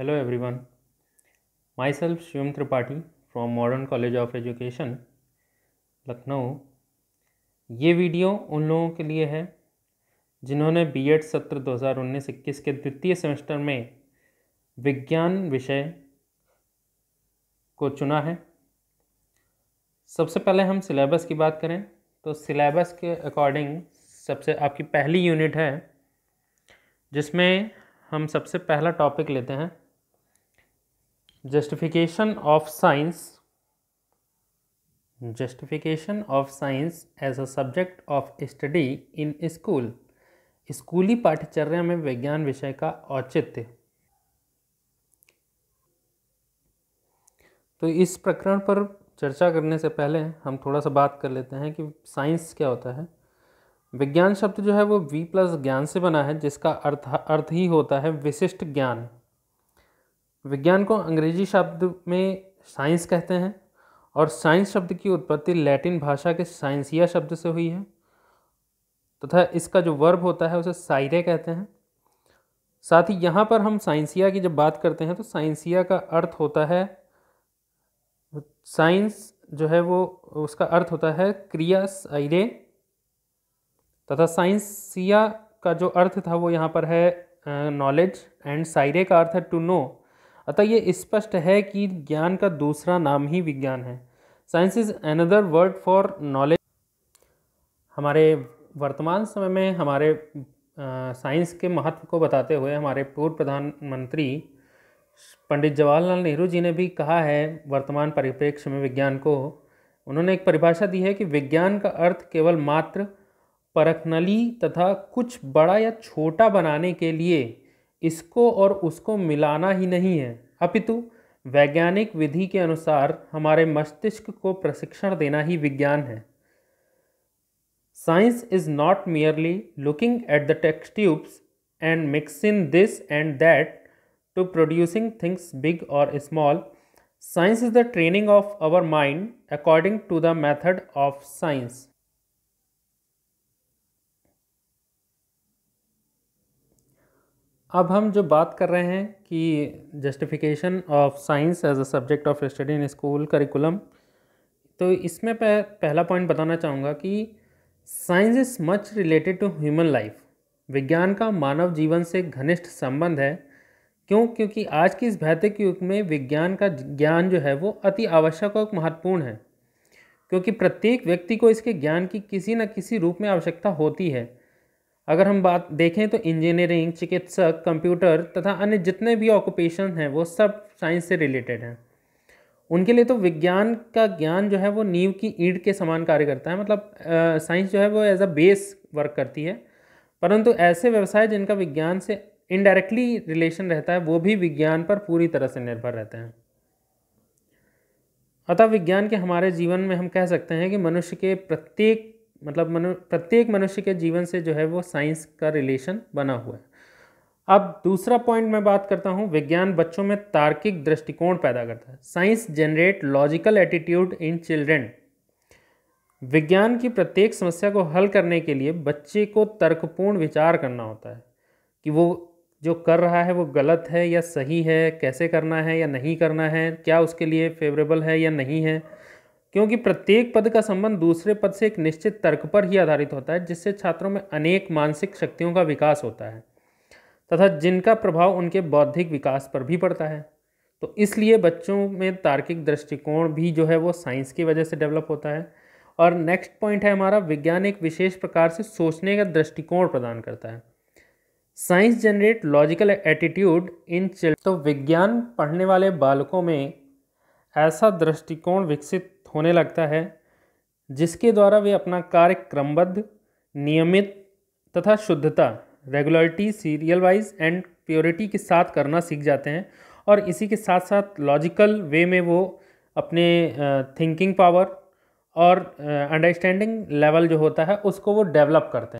Hello everyone, myself Shivam Tripathi from Modern College of Education, Lucknow. ये video उन लोगों के लिए है जिन्होंने बीएड सत्र 2019-21 के द्वितीय सेमेस्टर में विज्ञान विषय को चुना है। सबसे पहले हम सिलेबस की बात करें तो सिलेबस के अकॉर्डिंग सबसे आपकी पहली यूनिट है जिसमें हम सबसे पहला टॉपिक लेते हैं justification of science as a subject of study in school. स्कूली पाठ्यचर्या में विज्ञान विषय का औचित्य। तो इस प्रकरण पर चर्चा करने से पहले हम थोड़ा सा बात कर लेते हैं कि साइंस क्या होता है। विज्ञान शब्द जो है वो वी प्लस ज्ञान से बना है, जिसका अर्थ ही होता है विशिष्ट ज्ञान। विज्ञान को अंग्रेजी शब्द में साइंस कहते हैं और साइंस शब्द की उत्पत्ति लैटिन भाषा के साइंसिया शब्द से हुई है तथा इसका जो वर्ब होता है उसे साइरे कहते हैं। साथ ही यहाँ पर हम साइंसिया की जब बात करते हैं तो साइंसिया का अर्थ होता है, साइंस जो है वो उसका अर्थ होता है क्रिया साइरे, तथा साइंसिया का जो अर्थ था वो यहाँ पर है नॉलेज एंड साइरे का अर्थ है टू नो। अतः ये स्पष्ट है कि ज्ञान का दूसरा नाम ही विज्ञान है। Science is another word for knowledge. हमारे वर्तमान समय में हमारे साइंस के महत्व को बताते हुए हमारे पूर्व प्रधानमंत्री पंडित जवाहरलाल नेहरू जी ने भी कहा है वर्तमान परिप्रेक्ष्य में विज्ञान को। उन्होंने एक परिभाषा दी है कि विज्ञान का अर्थ केवल मात्र परखनली तथा कुछ बड़ा या छोटा बनाने के लिए इसको और उसको मिलाना ही नहीं है, अपितु वैज्ञानिक विधि के अनुसार हमारे मस्तिष्क को प्रशिक्षण देना ही विज्ञान है। Science is not merely looking at the test tubes and mixing this and that to producing things big और small. Science is the training of our mind according to the method of science. अब हम जो बात कर रहे हैं कि justification of science as a subject of study in school curriculum, तो इसमें पहला पॉइंट बताना चाहूँगा कि science is much related to human life. विज्ञान का मानव जीवन से घनिष्ठ संबंध है। क्योंकि आज की इस भौतिक युग में विज्ञान का ज्ञान जो है वो अति आवश्यक और महत्वपूर्ण है, क्योंकि प्रत्येक व्यक्ति को इसके ज्ञान की किसी न किसी रूप में आवश्यकता होती है। अगर हम बात देखें तो इंजीनियरिंग, चिकित्सक, कंप्यूटर तथा अन्य जितने भी ऑक्यूपेशन हैं वो सब साइंस से रिलेटेड हैं। उनके लिए तो विज्ञान का ज्ञान जो है वो नींव की ईंट के समान कार्य करता है। मतलब साइंस जो है वो एज अ बेस वर्क करती है, परंतु ऐसे व्यवसाय जिनका विज्ञान से इनडायरेक्टली रिलेशन रहता है वो भी विज्ञान पर पूरी तरह से निर्भर रहते हैं। अतः विज्ञान के हमारे जीवन में हम कह सकते हैं कि मनुष्य के प्रत्येक मनुष्य के जीवन से जो है वो साइंस का रिलेशन बना हुआ है। अब दूसरा पॉइंट मैं बात करता हूँ, विज्ञान बच्चों में तार्किक दृष्टिकोण पैदा करता है। Science generate logical attitude in children. विज्ञान की प्रत्येक समस्या को हल करने के लिए बच्चे को तर्कपूर्ण विचार करना होता है कि वो जो कर रहा है वो गलत है या सही है, कैसे करना है या नहीं करना है, क्या उसके लिए फेवरेबल है या नहीं है। क्योंकि प्रत्येक पद का संबंध दूसरे पद से एक निश्चित तर्क पर ही आधारित होता है, जिससे छात्रों में अनेक मानसिक शक्तियों का विकास होता है तथा जिनका प्रभाव उनके बौद्धिक विकास पर भी पड़ता है। तो इसलिए बच्चों में तार्किक दृष्टिकोण भी जो है वो साइंस की वजह से डेवलप होता है। और नेक्स्ट पॉइंट है हमारा, विज्ञान एक विशेष प्रकार से सोचने का दृष्टिकोण प्रदान करता है। Science generate logical attitude in children. तो विज्ञान पढ़ने वाले बालकों में ऐसा दृष्टिकोण विकसित होने लगता है जिसके द्वारा वे अपना कार्य क्रमबद्ध, नियमित तथा शुद्धता, regularity, serial wise and purity के साथ करना सीख जाते हैं। और इसी के साथ साथ लॉजिकल वे में वो अपने थिंकिंग पावर और अंडरस्टैंडिंग लेवल जो होता है उसको वो डेवलप करते हैं।